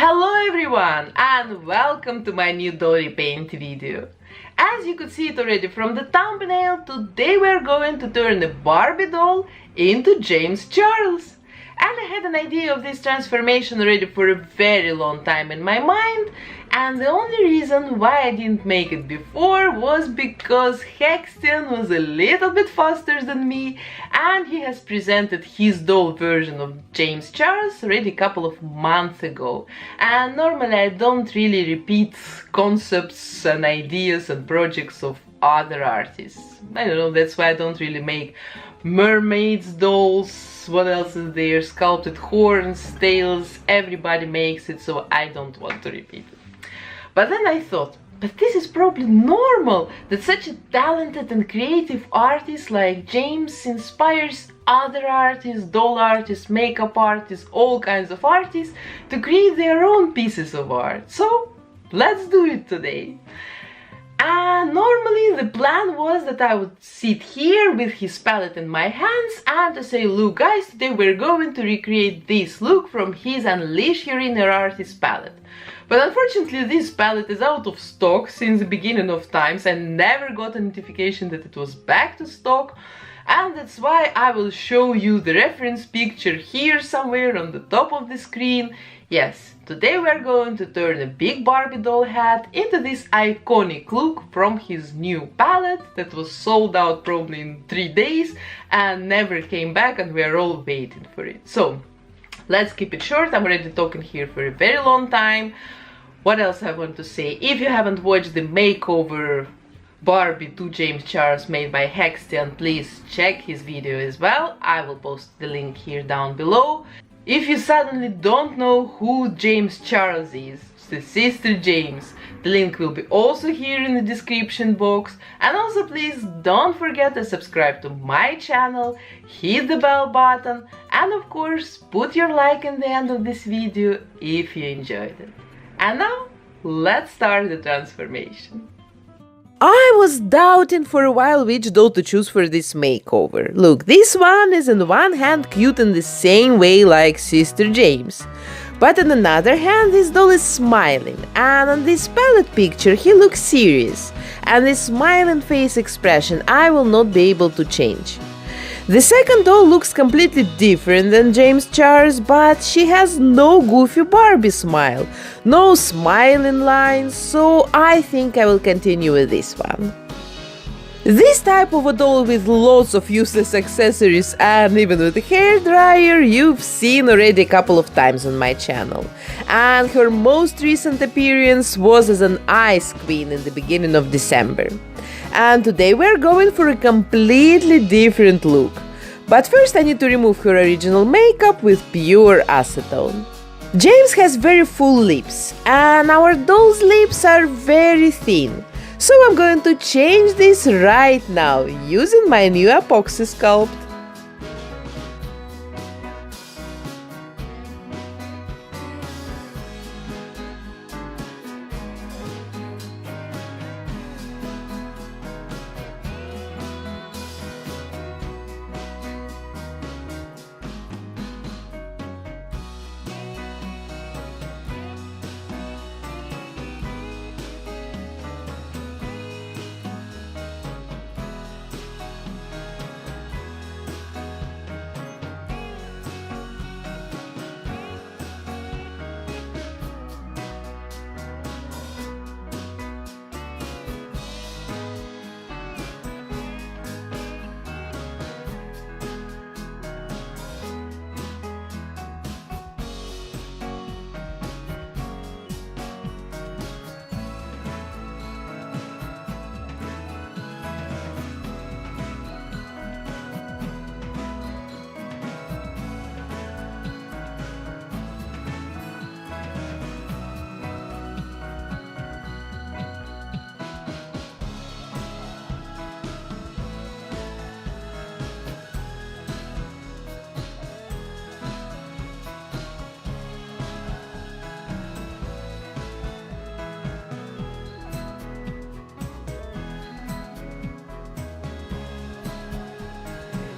Hello everyone and welcome to my new doll repaint video. As you could see it already from the thumbnail, today we're going to turn a Barbie doll into James Charles. And I had an idea of this transformation already for a very long time in my mind, and the only reason why I didn't make it before was because Hextian was a little bit faster than me, and he has presented his doll version of James Charles already a couple of months ago. And normally I don't really repeat concepts and ideas and projects of other artists. I don't know, that's why I don't really make mermaids dolls. What else is there? Sculpted horns, tails, everybody makes it, so I don't want to repeat it. But then I thought, but this is probably normal, that such a talented and creative artist like James inspires other artists, doll artists, makeup artists, all kinds of artists to create their own pieces of art. So let's do it today. And normally the plan was that I would sit here with his palette in my hands and to say, look guys, today we're going to recreate this look from his Unleash Your Inner Artist palette. But unfortunately this palette is out of stock since the beginning of times. I never got a notification that it was back to stock, and that's why I will show you the reference picture here somewhere on the top of the screen. Yes, today we're going to turn a big Barbie doll hat into this iconic look from his new palette that was sold out probably in 3 days and never came back, and we're all waiting for it. So let's keep it short. I'm already talking here for a very long time. What else I want to say? If you haven't watched the makeover Barbie to James Charles made by Hextian, please check his video as well. I will post the link here down below. If you suddenly don't know who James Charles is, the sister James, the link will be also here in the description box. And also please don't forget to subscribe to my channel, hit the bell button, and of course put your like in the end of this video if you enjoyed it. And now let's start the transformation. I was doubting for a while which doll to choose for this makeover. Look, this one is on one hand cute in the same way like Sister James. But on another hand, this doll is smiling, and on this palette picture he looks serious. And this smile and face expression I will not be able to change. The second doll looks completely different than James Charles, but she has no goofy Barbie smile, no smiling lines, so I think I will continue with this one. This type of a doll with lots of useless accessories and even with a hairdryer you've seen already a couple of times on my channel. And her most recent appearance was as an ice queen in the beginning of December. And today we're going for a completely different look. But first I need to remove her original makeup with pure acetone. James has very full lips, and our doll's lips are very thin. So I'm going to change this right now using my new epoxy sculpt.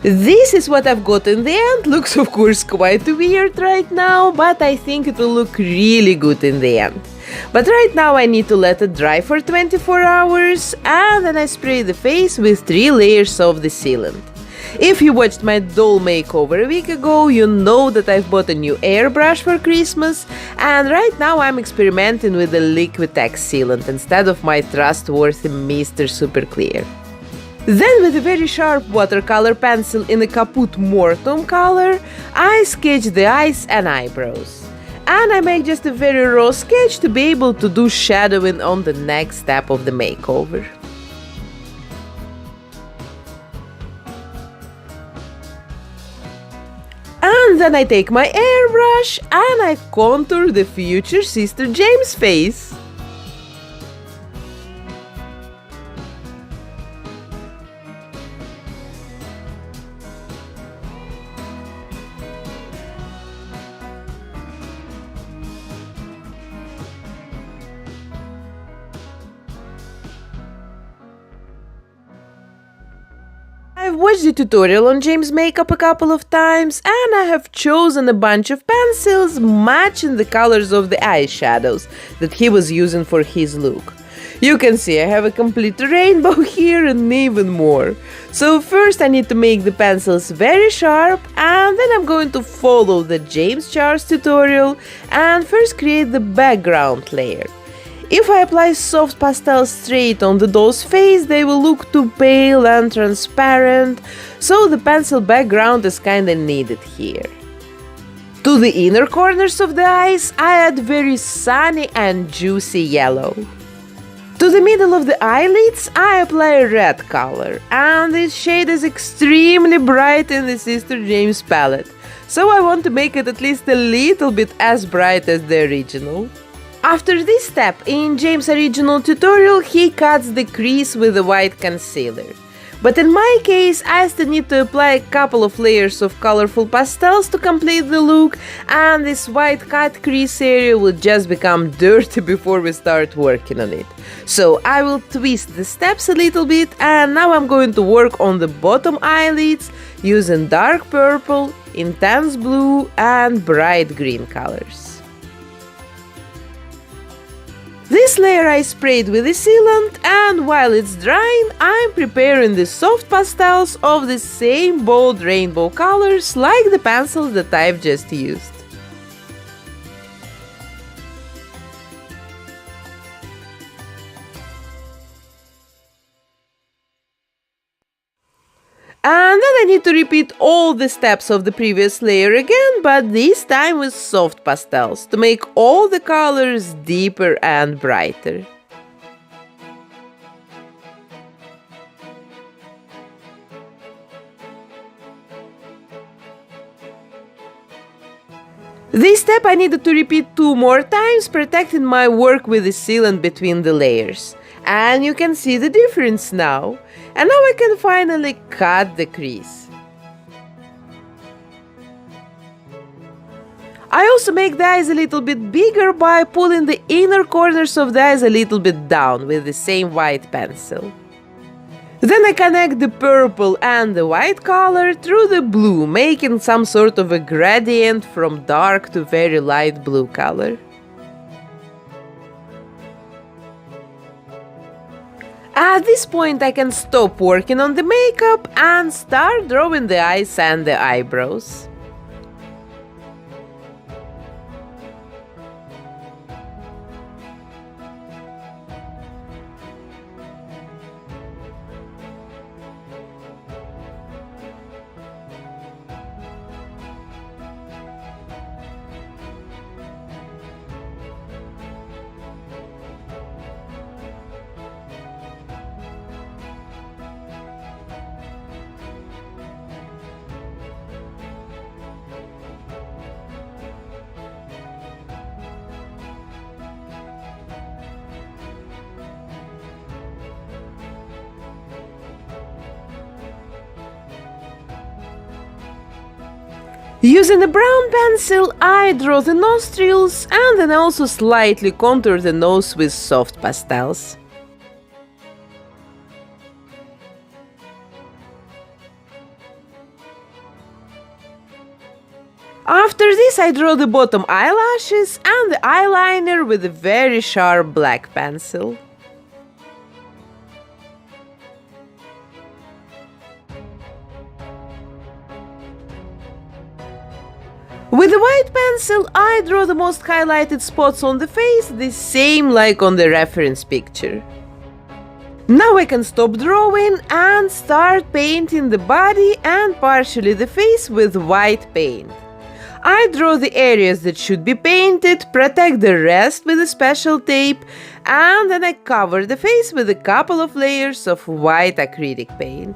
This is what I've got in the end. Looks of course quite weird right now, but I think it will look really good in the end. But right now I need to let it dry for 24 hours and then I spray the face with 3 layers of the sealant. If you watched my doll makeover a week ago, you know that I've bought a new airbrush for Christmas, and right now I'm experimenting with the Liquitex sealant instead of my trustworthy Mr. Super Clear. Then with a very sharp watercolor pencil in a Caput Mortuum color, I sketch the eyes and eyebrows. And I make just a very raw sketch to be able to do shadowing on the next step of the makeover. And then I take my airbrush and I contour the future Sister James face. I've watched the tutorial on James' makeup a couple of times and I have chosen a bunch of pencils matching the colors of the eyeshadows that he was using for his look. You can see I have a complete rainbow here and even more. So first I need to make the pencils very sharp and then I'm going to follow the James Charles tutorial and first create the background layer. If I apply soft pastels straight on the doll's face, they will look too pale and transparent, so the pencil background is kinda needed here. To the inner corners of the eyes, I add very sunny and juicy yellow. To the middle of the eyelids, I apply a red color, and this shade is extremely bright in the Sister James palette, so I want to make it at least a little bit as bright as the original. After this step, in James' original tutorial, he cuts the crease with a white concealer. But in my case, I still need to apply a couple of layers of colorful pastels to complete the look, and this white cut crease area will just become dirty before we start working on it. So I will twist the steps a little bit, and now I'm going to work on the bottom eyelids using dark purple, intense blue, and bright green colors. This layer I sprayed with the sealant, and while it's drying, I'm preparing the soft pastels of the same bold rainbow colors like the pencils that I've just used. And then I need to repeat all the steps of the previous layer again, but this time with soft pastels, to make all the colors deeper and brighter. This step I needed to repeat 2 more times, protecting my work with the sealant between the layers. And you can see the difference now. And now I can finally cut the crease. I also make the eyes a little bit bigger by pulling the inner corners of the eyes a little bit down with the same white pencil. Then I connect the purple and the white color through the blue, making some sort of a gradient from dark to very light blue color. At this point I can stop working on the makeup and start drawing the eyes and the eyebrows. Using a brown pencil, I draw the nostrils and then also slightly contour the nose with soft pastels. After this, I draw the bottom eyelashes and the eyeliner with a very sharp black pencil. With the white pencil, I draw the most highlighted spots on the face, the same like on the reference picture. Now I can stop drawing and start painting the body and partially the face with white paint. I draw the areas that should be painted, protect the rest with a special tape, and then I cover the face with a couple of layers of white acrylic paint.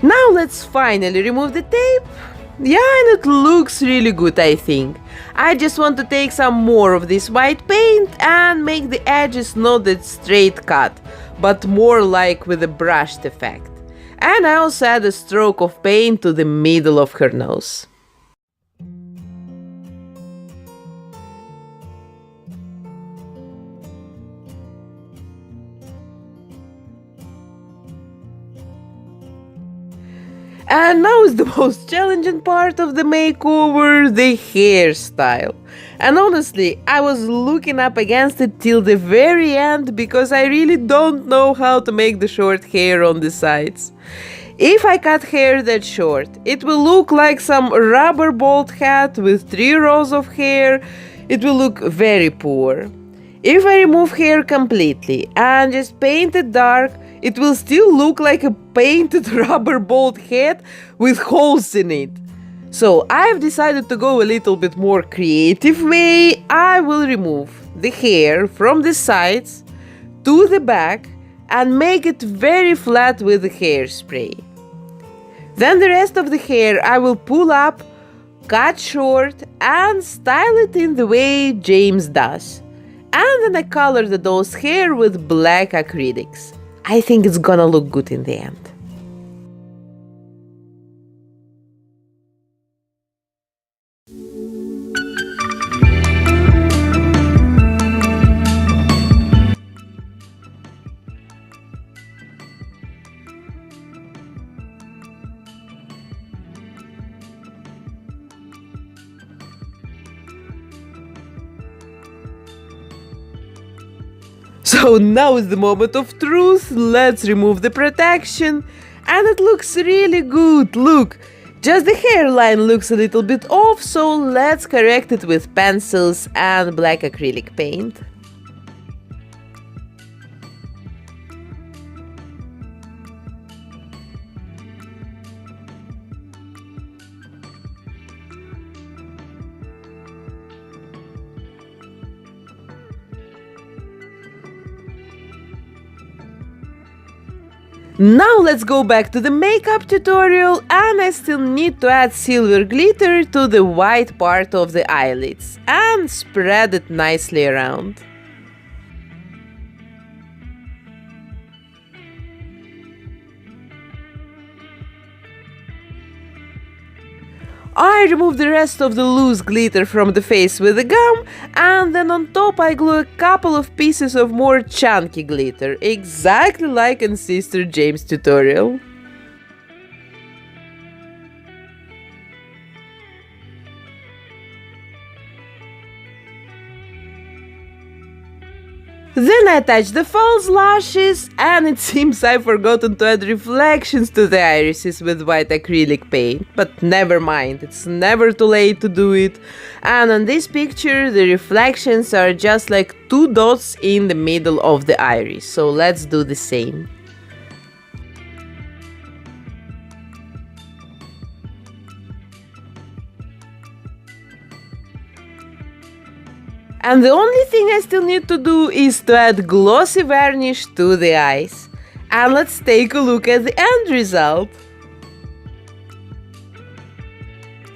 Now let's finally remove the tape. Yeah, and it looks really good, I think. I just want to take some more of this white paint and make the edges not that straight cut, but more like with a brushed effect. And I also add a stroke of paint to the middle of her nose. And now is the most challenging part of the makeover, the hairstyle. And honestly, I was looking up against it till the very end because I really don't know how to make the short hair on the sides. If I cut hair that short, it will look like some rubber bald hat with 3 rows of hair. It will look very poor. If I remove hair completely and just paint it dark, it will still look like a painted rubber bald head with holes in it. So I've decided to go a little bit more creative way. I will remove the hair from the sides to the back and make it very flat with the hairspray. Then the rest of the hair I will pull up, cut short and style it in the way James does. And then I color the doll's hair with black acrylics. I think it's gonna look good in the end. So now is the moment of truth. Let's remove the protection. And it looks really good. Look, just the hairline looks a little bit off, so let's correct it with pencils and black acrylic paint. Now let's go back to the makeup tutorial, and I still need to add silver glitter to the white part of the eyelids and spread it nicely around. I remove the rest of the loose glitter from the face with a gum, and then on top I glue a couple of pieces of more chunky glitter, exactly like in Sister James' tutorial. Then I attach the false lashes, and it seems I've forgotten to add reflections to the irises with white acrylic paint, but never mind, it's never too late to do it. And on this picture the reflections are just like 2 dots in the middle of the iris, so let's do the same. And the only thing I still need to do is to add glossy varnish to the eyes. And let's take a look at the end result.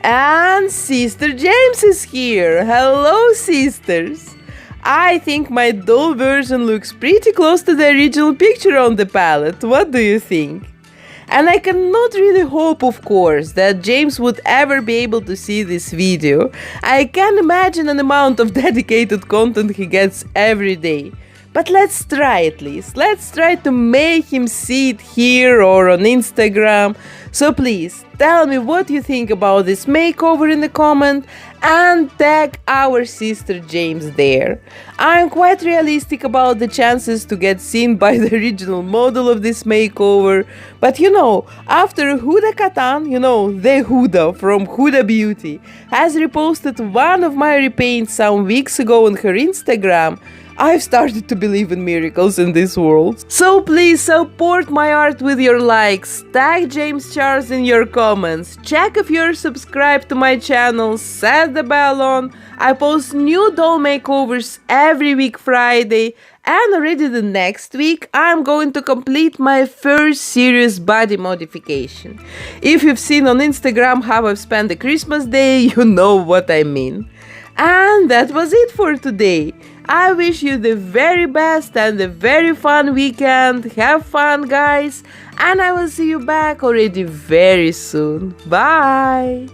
And Sister James is here! Hello, sisters! I think my doll version looks pretty close to the original picture on the palette. What do you think? And I cannot really hope, of course, that James would ever be able to see this video. I can imagine an amount of dedicated content he gets every day. But let's try at least. Let's try to make him see it here or on Instagram. So please, tell me what you think about this makeover in the comment and tag our sister James there. I'm quite realistic about the chances to get seen by the original model of this makeover. But you know, after Huda Katan, you know, the Huda from Huda Beauty, has reposted one of my repaints some weeks ago on her Instagram, I've started to believe in miracles in this world. So please support my art with your likes, tag James Charles in your comments, check if you're subscribed to my channel, set the bell on. I post new doll makeovers every week Friday, and already the next week I'm going to complete my first serious body modification. If you've seen on Instagram how I've spent the Christmas day, you know what I mean. And that was it for today. I wish you the very best and a very fun weekend. Have fun, guys, and I will see you back already very soon. Bye!